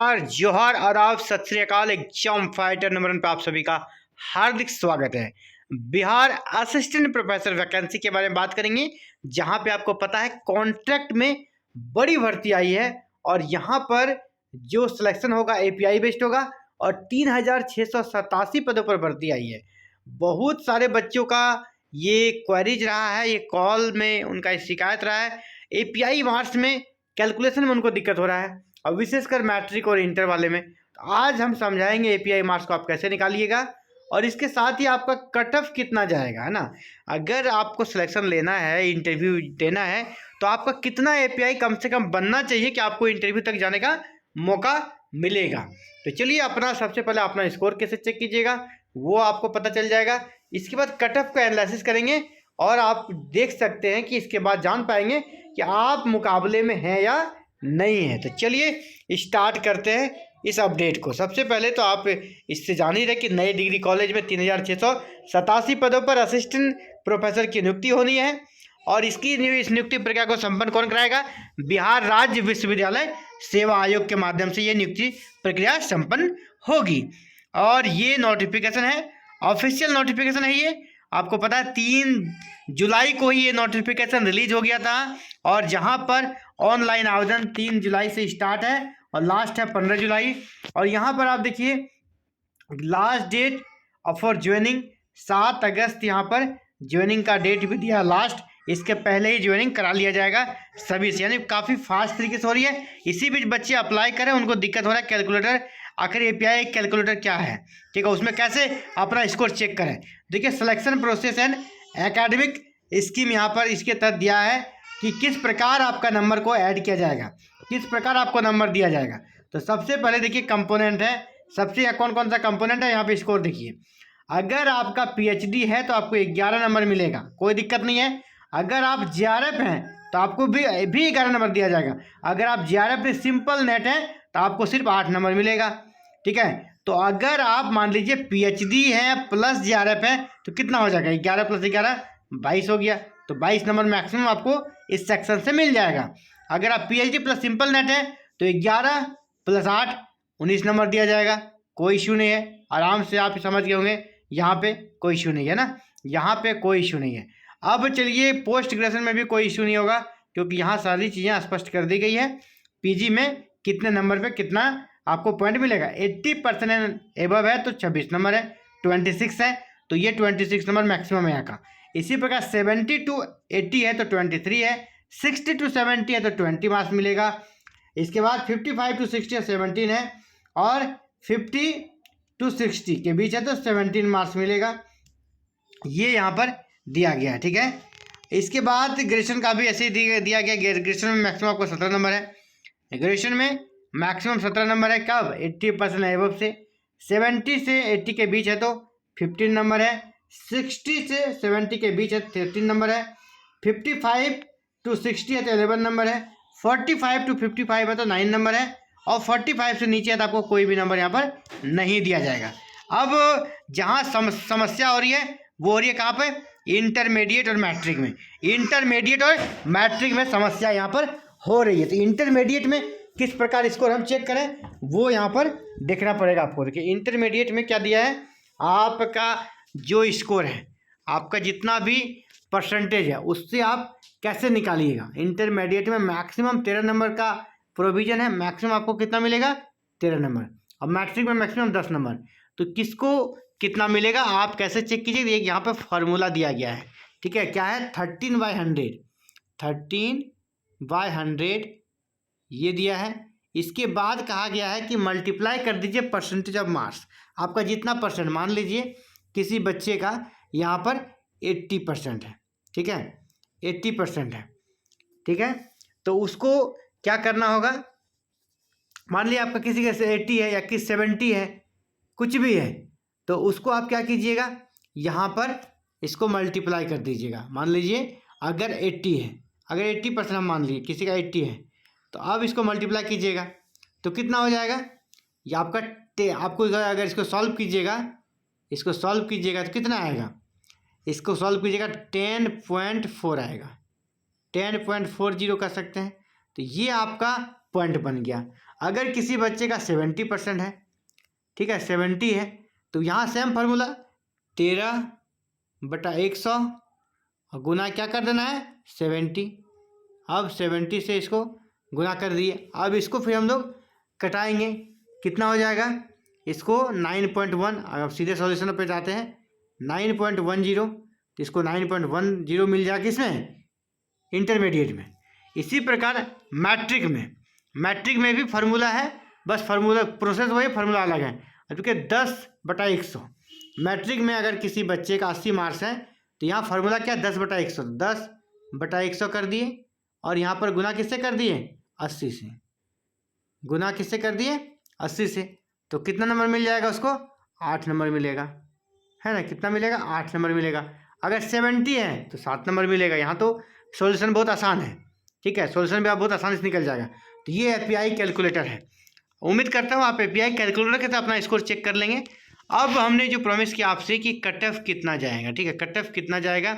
और जोहार आदाब सत श्री अकाल। एग्जाम फाइटर नंबर 1 पे आप सभी का हार्दिक स्वागत है। बिहार असिस्टेंट प्रोफेसर वैकेंसी के बारे में बात करेंगे, जहां पे आपको पता है कॉन्ट्रैक्ट में बड़ी भर्ती आई है और यहां पर जो सिलेक्शन होगा एपीआई बेस्ड होगा और 3687 पदों पर भर्ती आई है। बहुत सारे बच्चों का ये क्वेरीज रहा है, ये कॉल में उनका शिकायत रहा है। एपीआई मार्क्स में कैलकुलेशन में उनको दिक्कत हो रहा है और विशेषकर मैट्रिक और इंटर वाले में। तो आज हम समझाएंगे एपीआई मार्क्स को आप कैसे निकालिएगा और इसके साथ ही आपका कट ऑफ कितना जाएगा, है ना। अगर आपको सिलेक्शन लेना है, इंटरव्यू देना है, तो आपका कितना एपीआई कम से कम बनना चाहिए कि आपको इंटरव्यू तक जाने का मौका मिलेगा। तो चलिए अपना सबसे पहले अपना स्कोर कैसे चेक कीजिएगा वो आपको पता चल जाएगा। इसके बाद कट ऑफ का एनालिसिस करेंगे और आप देख सकते हैं कि इसके बाद जान पाएंगे कि आप मुकाबले में हैं या नहीं है। तो चलिए स्टार्ट करते हैं इस अपडेट को। सबसे पहले तो आप इससे जान ही रहे कि नए डिग्री कॉलेज में 3687 पदों पर असिस्टेंट प्रोफेसर की नियुक्ति होनी है और इस नियुक्ति प्रक्रिया को संपन्न कौन कराएगा? बिहार राज्य विश्वविद्यालय सेवा आयोग के माध्यम से ये नियुक्ति प्रक्रिया संपन्न होगी। और ये नोटिफिकेशन है, ऑफिशियल नोटिफिकेशन है। ये आपको पता है 3 जुलाई को ही ये नोटिफिकेशन रिलीज हो गया था और जहां पर ऑनलाइन आवेदन 3 जुलाई से स्टार्ट है और लास्ट है 15 जुलाई। और यहाँ पर आप देखिए लास्ट डेट फॉर ज्वाइनिंग 7 अगस्त, यहाँ पर ज्वाइनिंग का डेट भी दिया लास्ट। इसके पहले ही ज्वाइनिंग करा लिया जाएगा सभी से, यानी काफ़ी फास्ट तरीके से हो रही है। इसी बीच बच्चे अप्लाई करें, उनको दिक्कत हो रहा है कैलकुलेटर, आखिर एपीआई कैलकुलेटर क्या है, ठीक है, उसमें कैसे अपना स्कोर चेक करें। देखिए selection process and academic scheme यहाँ पर इसके तहत दिया है कि किस प्रकार आपका नंबर को ऐड किया जाएगा, किस प्रकार आपको नंबर दिया जाएगा। तो सबसे पहले देखिए कंपोनेंट है, सबसे कौन कौन सा कंपोनेंट है यहाँ पे स्कोर देखिए। अगर आपका पीएचडी है तो आपको 11 नंबर मिलेगा, कोई दिक्कत नहीं है। अगर आप जीआरएफ हैं तो आपको भी 11 नंबर दिया जाएगा। अगर आप जीआरएफ में सिंपल नेट हैं तो आपको सिर्फ 8 नंबर मिलेगा, ठीक है। तो अगर आप मान लीजिए पीएचडी है प्लस जीआरएफ है तो कितना हो जाएगा? 11 + 11 22 हो गया। तो 22 नंबर मैक्सिमम आपको इस सेक्शन से मिल जाएगा। अगर आप पीएचडी प्लस सिंपल नेट है तो 11 + 8 19 नंबर दिया जाएगा, कोई इशू नहीं है। आराम से आप समझ गए होंगे, यहाँ पे कोई इशू नहीं है ना, यहाँ पे कोई इशू नहीं है। अब चलिए पोस्ट ग्रेजुएशन में भी कोई इशू नहीं होगा क्योंकि यहाँ सारी चीज़ें स्पष्ट कर दी गई है। पीजी में कितने नंबर पे कितना आपको पॉइंट मिलेगा। 80% एबव है तो 26 नंबर है, 26 है तो ये 26 नंबर मैक्सिमम है यहाँ का। इसी प्रकार 70 to 80 है तो 23 है, 60 to 70 है तो 20 मार्क्स मिलेगा। इसके बाद 55 to 60 है 17 है और 50 to 60 के बीच है तो 17 मार्क्स मिलेगा। ये यहाँ पर दिया गया है, ठीक है। इसके बाद ग्रेजुएशन का भी ऐसे ही दिया गया। ग्रेजुएशन में मैक्सिमम आपको 17 नंबर है, ग्रेजुएशन में मैक्सिमम 17 नंबर है। कब? 80% एबव से। 70 से 80 के बीच है तो 15 नंबर है, 60 से 70 के बीच है 13 नंबर है, 55 to 60 है तो 11 नंबर है, 45 to 55 है तो 9 नंबर है और 45 से नीचे है तो आपको कोई भी नंबर यहाँ पर नहीं दिया जाएगा। अब जहाँ समस्या हो रही है वो हो रही है कहाँ पे? इंटरमीडिएट और मैट्रिक में। इंटरमीडिएट और मैट्रिक में समस्या यहाँ पर हो रही है। तो इंटरमीडिएट में किस प्रकार स्कोर हम चेक करें वो यहाँ पर देखना पड़ेगा आपको। देखिए इंटरमीडिएट में क्या दिया है, आपका जो स्कोर है, आपका जितना भी परसेंटेज है उससे आप कैसे निकालिएगा। इंटरमीडिएट में मैक्सिमम 13 नंबर का प्रोविजन है, मैक्सिमम आपको कितना मिलेगा? 13 नंबर। और मैट्रिक में मैक्सिमम 10 नंबर। तो किसको कितना मिलेगा आप कैसे चेक कीजिए? एक यहाँ पर फॉर्मूला दिया गया है, ठीक है। क्या है? 13/100, 13/100 ये दिया है। इसके बाद कहा गया है कि मल्टीप्लाई कर दीजिए परसेंटेज ऑफ मार्क्स। आपका जितना परसेंट, मान लीजिए किसी बच्चे का यहाँ पर 80% है, ठीक है, 80% है, ठीक है। तो उसको क्या करना होगा? मान लीजिए आपका किसी का 80 है या किसी 70 है, कुछ भी है, तो उसको आप क्या कीजिएगा, यहाँ पर इसको मल्टीप्लाई कर दीजिएगा। मान लीजिए अगर 80 है, अगर 80% हम मान लीजिए किसी का 80 है तो अब इसको मल्टीप्लाई कीजिएगा तो कितना हो जाएगा? ये आपका आपको अगर इसको सॉल्व कीजिएगा, इसको सॉल्व कीजिएगा तो कितना आएगा? इसको सॉल्व कीजिएगा 10.4 आएगा, 10.40 कर सकते हैं। तो ये आपका पॉइंट बन गया। अगर किसी बच्चे का 70% है, ठीक है, 70 है, तो यहाँ सेम फार्मूला 13/100 और गुना क्या कर देना है 70। अब 70 से इसको गुना कर दिए। अब इसको फिर हम लोग कटाएंगे, कितना हो जाएगा, इसको 9.1, अब सीधे सॉल्यूशन पे जाते हैं 9.10, तो इसको 9.10 मिल जाएगा किसमें, इंटरमीडिएट में। इसी प्रकार मैट्रिक में भी फार्मूला है, बस फार्मूला प्रोसेस वही, फार्मूला अलग है। क्योंकि 10/100 मैट्रिक में अगर किसी बच्चे का 80 मार्क्स है तो यहाँ फार्मूला क्या 10/100, 10/100 कर दिए और यहाँ पर गुना किससे कर दिए 80 से, गुना किससे कर दिए 80 से, तो कितना नंबर मिल जाएगा उसको 8 नंबर मिलेगा, है ना, कितना मिलेगा 8 नंबर मिलेगा। अगर 70 है तो 7 नंबर मिलेगा। यहाँ तो सॉल्यूशन बहुत आसान है, ठीक है, सॉल्यूशन भी आप बहुत आसानी से निकल जाएगा। तो ये एपीआई कैलकुलेटर है। उम्मीद करता हूँ आप एपीआई कैलकुलेटर के साथ अपना स्कोर चेक कर लेंगे। अब हमने जो प्रॉमिस किया आपसे कि कट ऑफ कितना जाएगा, ठीक है, कट ऑफ कितना जाएगा,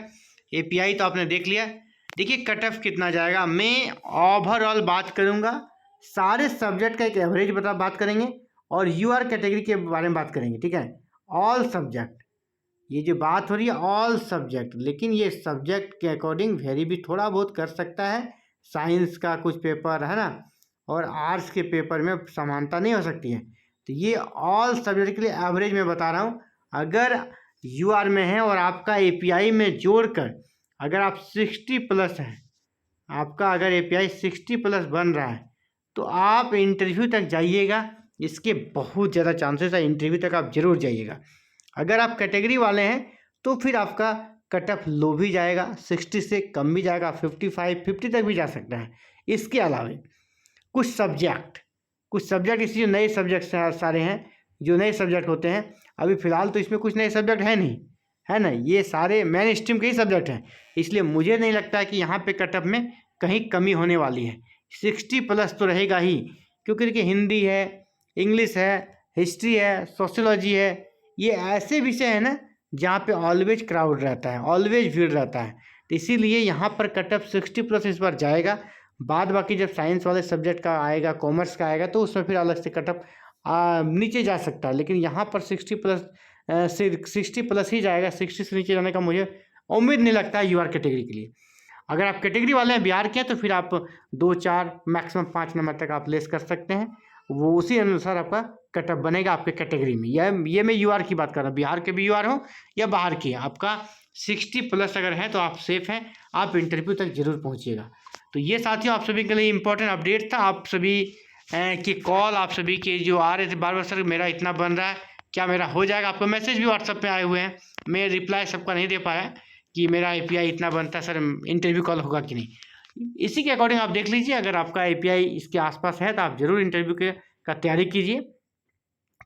एपीआई तो आपने देख लिया। देखिए कट ऑफ कितना जाएगा, मैं ओवरऑल बात करूँगा, सारे सब्जेक्ट का एक एवरेज बात करेंगे और यूआर कैटेगरी के बारे में बात करेंगे, ठीक है, ऑल सब्जेक्ट। ये जो बात हो रही है ऑल सब्जेक्ट, लेकिन ये सब्जेक्ट के अकॉर्डिंग वेरी भी थोड़ा बहुत कर सकता है। साइंस का कुछ पेपर है ना, और आर्ट्स के पेपर में समानता नहीं हो सकती है। तो ये ऑल सब्जेक्ट के लिए एवरेज में बता रहा हूँ। अगर यूआर में है और आपका एपीआई में जोड़कर अगर आप 60+ हैं, आपका अगर एपीआई 60+ बन रहा है तो आप इंटरव्यू तक जाइएगा। इसके बहुत ज़्यादा चांसेस है, इंटरव्यू तक आप जरूर जाइएगा। अगर आप कैटेगरी वाले हैं तो फिर आपका कट ऑफ लो भी जाएगा, 60 से कम भी जाएगा, 55, 50 तक भी जा सकता है। इसके अलावा कुछ सब्जेक्ट इसी जो नए सब्जेक्ट सारे हैं, जो नए सब्जेक्ट होते हैं, अभी फ़िलहाल तो इसमें कुछ नए सब्जेक्ट है नहीं, है ना, ये सारे मेन स्ट्रीम के ही सब्जेक्ट हैं। इसलिए मुझे नहीं लगता है कि यहाँ पे कट ऑफ में कहीं कमी होने वाली है। 60+ तो रहेगा ही, क्योंकि देखिए हिंदी है, इंग्लिश है, हिस्ट्री है, सोशियोलॉजी है, ये ऐसे विषय है ना जहाँ पे ऑलवेज क्राउड रहता है, ऑलवेज भीड़ रहता है। तो इसीलिए यहाँ पर कट ऑफ 60+ इस बार जाएगा। बाद बाकी जब साइंस वाले सब्जेक्ट का आएगा, कॉमर्स का आएगा, तो उसमें फिर अलग से कट ऑफ नीचे जा सकता है। लेकिन यहाँ पर 60+ ही जाएगा। 60 से नीचे जाने का मुझे उम्मीद नहीं लगता है यूआर कैटेगरी के लिए। अगर आप कैटेगरी वाले हैं बिहार के, तो फिर आप 2, 4 मैक्सिमम 5 नंबर तक आप लेस कर सकते हैं। वो उसी अनुसार आपका कट ऑफ बनेगा आपके कैटेगरी में। ये मैं यूआर की बात कर रहा हूँ, बिहार के भी यूआर हो या बाहर की, आपका 60+ अगर है तो आप सेफ हैं, आप इंटरव्यू तक जरूर पहुँचिएगा। तो ये साथियों आप सभी के लिए इंपॉर्टेंट अपडेट था। आप सभी की कॉल, आप सभी के जो आ रहे थे बार बार, सर मेरा इतना बन रहा है, क्या मेरा हो जाएगा। आपको मैसेज भी व्हाट्सएप पे आए हुए हैं, मैं रिप्लाई सबका नहीं दे पाया कि मेरा एपीआई इतना बनता है सर, इंटरव्यू कॉल होगा कि नहीं। इसी के अकॉर्डिंग आप देख लीजिए, अगर आपका एपीआई इसके आसपास है तो आप जरूर इंटरव्यू का तैयारी कीजिए,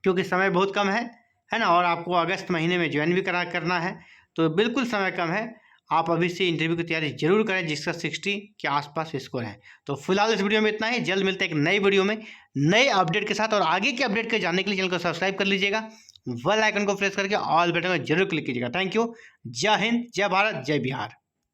क्योंकि समय बहुत कम है ना, और आपको अगस्त महीने में ज्वाइन भी करना है, तो बिल्कुल समय कम है। आप अभी से इंटरव्यू की तैयारी जरूर करें जिसका 60 के आसपास स्कोर है। तो फिलहाल इस वीडियो में इतना ही, जल्द मिलते हैं एक नई वीडियो में नए अपडेट के साथ। और आगे के अपडेट के जानने के लिए चैनल को सब्सक्राइब कर लीजिएगा, बेल आइकन को प्रेस करके ऑल बटन में जरूर क्लिक कीजिएगा। Thank you. जय हिंद, जय भारत, जय बिहार।